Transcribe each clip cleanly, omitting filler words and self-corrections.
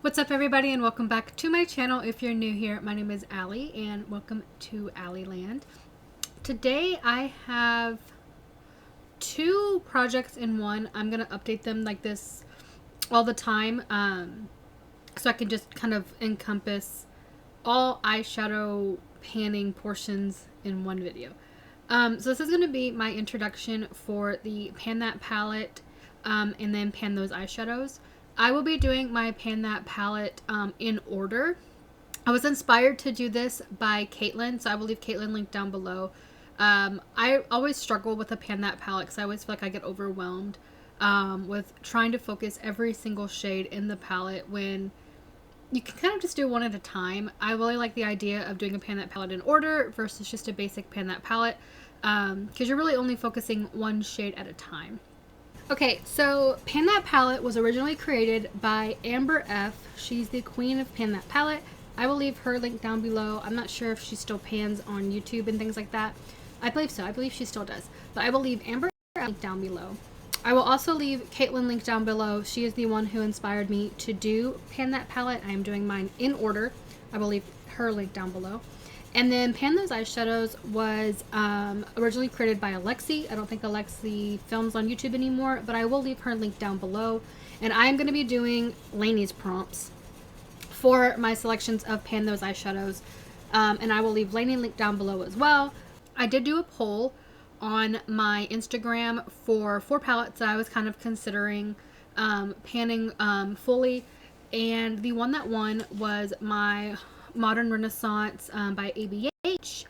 What's up everybody and welcome back to my channel. If you're new here, my name is Allie and welcome to Allie Land. Today I have two projects in one. I'm going to update them like this all the time so I can just kind of encompass all eyeshadow panning portions in one video. So this is going to be my introduction for the Pan That palette and then Pan Those Eyeshadows. I will be doing my Pan That palette in order. I was inspired to do this by Caitlin, so I will leave Caitlin linked down below. I always struggle with the Pan That palette because I always feel like I get overwhelmed with trying to focus every single shade in the palette when you can kind of just do one at a time. I really like the idea of doing a Pan That palette in order versus just a basic Pan That palette because you're really only focusing one shade at a time. Okay, so Pan That palette was originally created by Amber F. She's the queen of Pan That palette. I will leave her link down below. I'm not sure if she still pans on YouTube and things like that. I believe so. I believe she still does. But I will leave Amber link down below. I will also leave Caitlin link down below. She is the one who inspired me to do Pan That palette. I am doing mine in order. I will leave her link down below. And then Pan Those Eyeshadows was originally created by Alexi. I don't think Alexi films on YouTube anymore, but I will leave her link down below. And I'm going to be doing Laney's prompts for my selections of Pan Those Eyeshadows. And I will leave Laney link down below as well. I did do a poll on my Instagram for 4 palettes that I was kind of considering panning fully. And the one that won was my Modern Renaissance by ABH.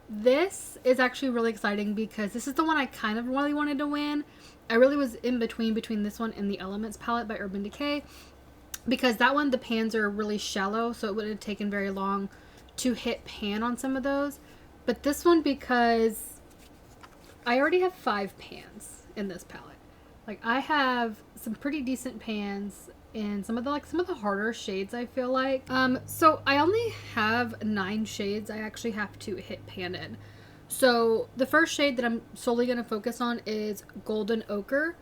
This is actually really exciting because this is the one I kind of really wanted to win. I really was in between this one and the Elements palette by Urban Decay because that one the pans are really shallow, so it would have taken very long to hit pan on some of those. But this one, because I already have 5 pans in this palette. Like, I have some pretty decent pans in some of the harder shades, I feel like. So I only have 9 shades I actually have to hit pan in. So the first shade that I'm solely going to focus on is Golden Ochre.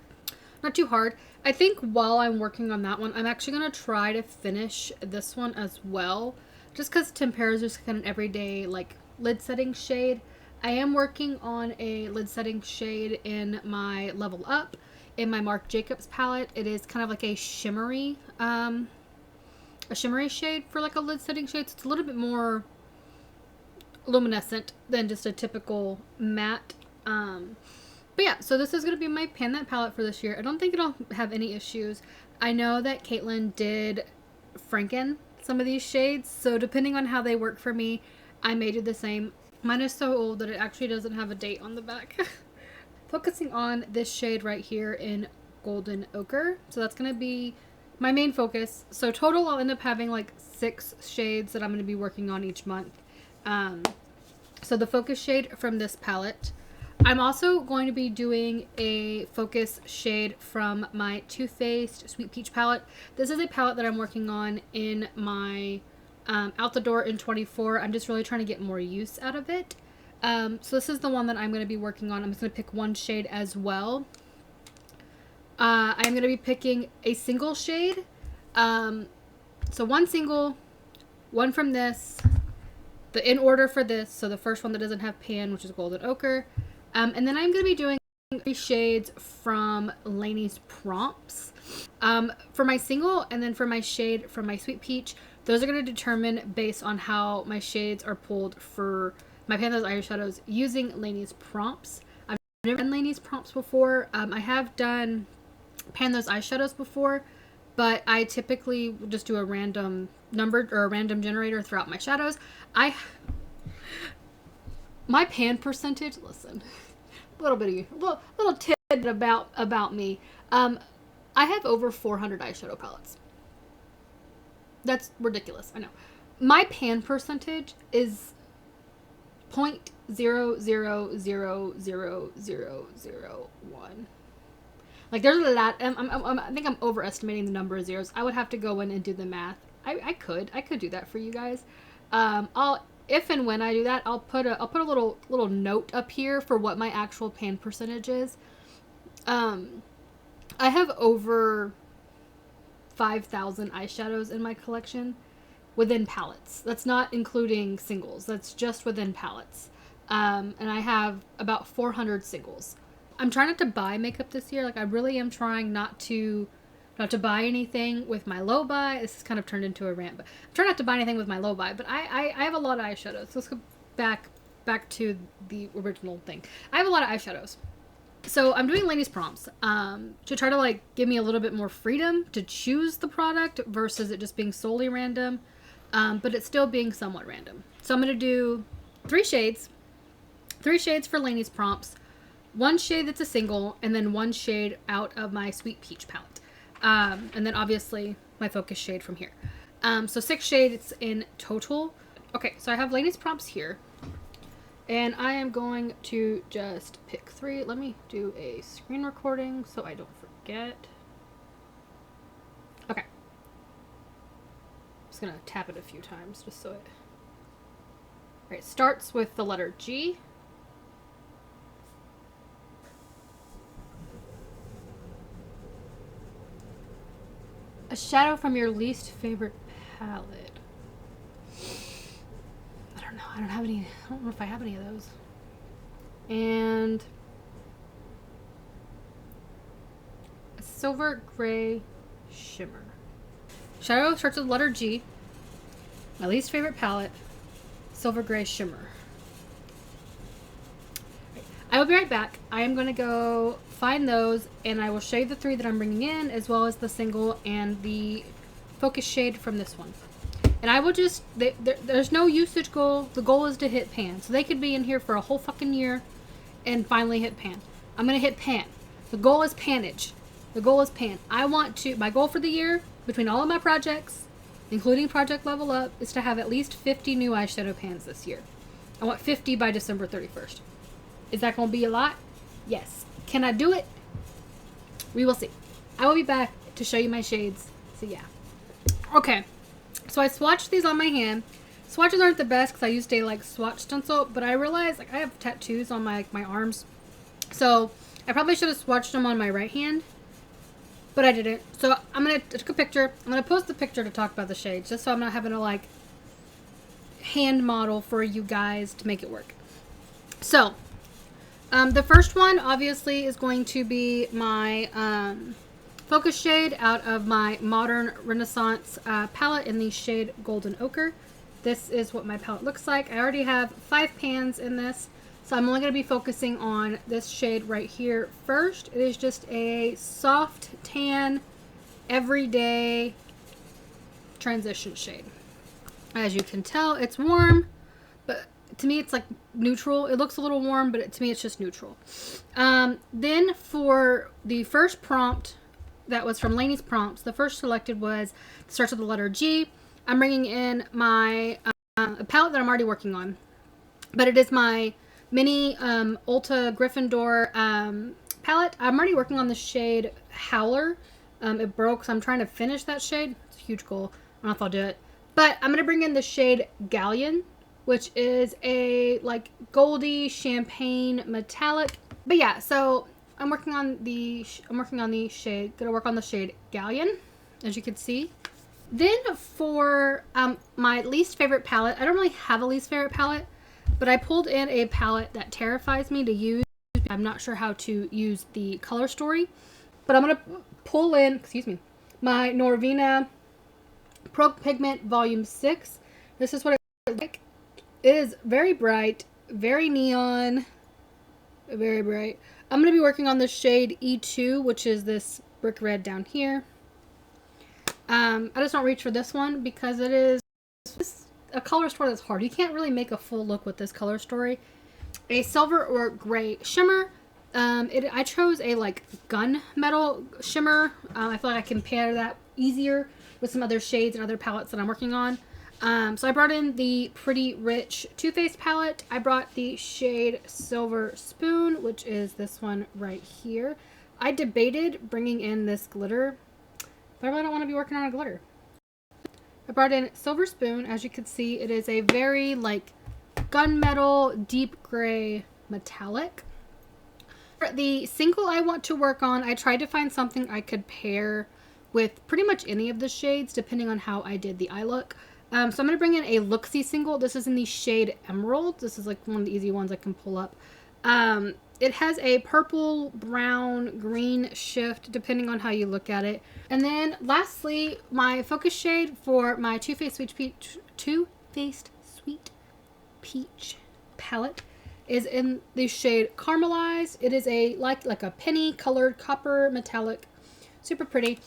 Not too hard. I think while I'm working on that one, I'm actually going to try to finish this one as well. Just because Tempera is just kind of an everyday like lid setting shade. I am working on a lid setting shade in my Level Up. In my Marc Jacobs palette, it is kind of like a shimmery shade for like a lid setting shade. So it's a little bit more luminescent than just a typical matte. But yeah, so this is going to be my Pan That palette for this year. I don't think it'll have any issues. I know that Caitlin did Franken some of these shades, so depending on how they work for me, I may do the same. Mine is so old that it actually doesn't have a date on the back. Focusing on this shade right here in Golden Ochre. So that's going to be my main focus. So total I'll end up having like 6 shades that I'm going to be working on each month. So the focus shade from this palette. I'm also going to be doing a focus shade from my Too Faced Sweet Peach palette. This is a palette that I'm working on in my Out the Door in 24. I'm just really trying to get more use out of it. So this is the one that I'm going to be working on. I'm just going to pick one shade as well. I'm going to be picking a single shade. So one single, one from this, the in order for this. So the first one that doesn't have pan, which is Golden Ochre. And then I'm going to be doing 3 shades from Laney's prompts. For my single and then for my shade from my Sweet Peach, those are going to determine based on how my shades are pulled for my Pan Those Eyeshadows using Laney's prompts. I've never done Laney's prompts before. I have done Pan Those Eyeshadows before, but I typically just do a random number or a random generator throughout my shadows. My pan percentage, listen, little tidbit about me. I have over 400 eyeshadow palettes. That's ridiculous, I know. My pan percentage is 0.000001. Like, there's a lot. I think I'm overestimating the number of zeros. I would have to go in and do the math. I could do that for you guys. If and when I do that, I'll put a little note up here for what my actual pan percentage is. I have over 5,000 eyeshadows in my collection within palettes. That's not including singles. That's just within palettes. And I have about 400 singles. I'm trying not to buy makeup this year. Like, I really am trying not to buy anything with my low buy. This has kind of turned into a rant, but I'm trying not to buy anything with my low buy. But I have a lot of eyeshadows. So let's go back to the original thing. I have a lot of eyeshadows. So I'm doing Laney's prompts to try to like give me a little bit more freedom to choose the product versus it just being solely random, but it's still being somewhat random. So I'm going to do 3 shades for Laney's prompts, 1 shade that's a single, and then 1 shade out of my Sweet Peach palette. And then obviously my focus shade from here. So 6 shades in total. Okay, so I have Laney's prompts here. And I am going to just pick 3. Let me do a screen recording so I don't forget. Okay. I'm just going to tap it a few times just so it... Alright, it starts with the letter G. A shadow from your least favorite palette. I don't have any. I don't know if I have any of those. And a silver gray shimmer. Shadow starts with the letter G. My least favorite palette. Silver gray shimmer. I will be right back. I am going to go find those, and I will show you the 3 that I'm bringing in, as well as the single and the focus shade from this one. And I will just, there's no usage goal. The goal is to hit pan. So they could be in here for a whole fucking year and finally hit pan. I'm going to hit pan. The goal is panage. The goal is pan. My goal for the year, between all of my projects, including Project Level Up, is to have at least 50 new eyeshadow pans this year. I want 50 by December 31st. Is that going to be a lot? Yes. Can I do it? We will see. I will be back to show you my shades. So yeah. Okay. So I swatched these on my hand. Swatches aren't the best because I used a like swatch stencil, but I realized like I have tattoos on my arms. So I probably should have swatched them on my right hand, but I didn't. So I took a picture. I'm going to post the picture to talk about the shades just so I'm not having to like hand model for you guys to make it work. So the first one obviously is going to be my focus shade out of my Modern Renaissance palette in the shade Golden Ochre. This is what my palette looks like. I already have 5 pans in this, so I'm only going to be focusing on this shade right here first. It is just a soft tan, everyday transition shade. As you can tell, it's warm, but to me it's like neutral. It looks a little warm, but to me it's just neutral. Then for the first prompt, that was from Laney's prompts. The first selected starts with the letter G. I'm bringing in my a palette that I'm already working on, but it is my mini Ulta Gryffindor palette. I'm already working on the shade Howler. It broke, so I'm trying to finish that shade. It's a huge goal. I don't know if I'll do it, but I'm gonna bring in the shade Galleon, which is a like goldy champagne metallic. But yeah, so I'm working on the shade. Gonna work on the shade Galleon, as you can see. Then for my least favorite palette, I don't really have a least favorite palette, but I pulled in a palette that terrifies me to use. I'm not sure how to use the color story, but I'm gonna pull in, my Norvina Pro Pigment Volume 6. This is what it looks like. It is very bright, very neon, very bright. I'm going to be working on the shade E2, which is this brick red down here. I just don't reach for this one because it is a color story that's hard. You can't really make a full look with this color story. A silver or gray shimmer. I chose a like gunmetal shimmer. I feel like I can pair that easier with some other shades and other palettes that I'm working on. So I brought in the Pretty Rich Too Faced palette. I brought the shade Silver Spoon, which is this one right here. I debated bringing in this glitter, but I really don't want to be working on a glitter. I brought in Silver Spoon. As you can see, it is a very like gunmetal, deep gray metallic. For the single I want to work on, I tried to find something I could pair with pretty much any of the shades, depending on how I did the eye look. So I'm going to bring in a Looksy single. This is in the shade Emerald. This is like one of the easy ones I can pull up. It has a purple, brown, green shift, depending on how you look at it. And then lastly, my focus shade for my Too Faced Sweet Peach palette is in the shade Caramelize. It is a like a penny colored copper metallic, super pretty.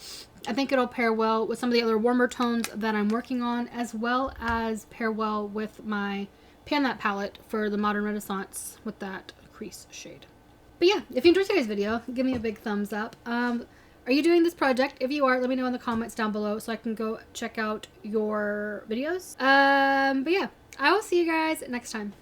I think it'll pair well with some of the other warmer tones that I'm working on, as well as pair well with my Pan That palette for the Modern Renaissance with that crease shade. But yeah, if you enjoyed today's video, give me a big thumbs up. Are you doing this project? If you are, let me know in the comments down below so I can go check out your videos. But yeah, I will see you guys next time.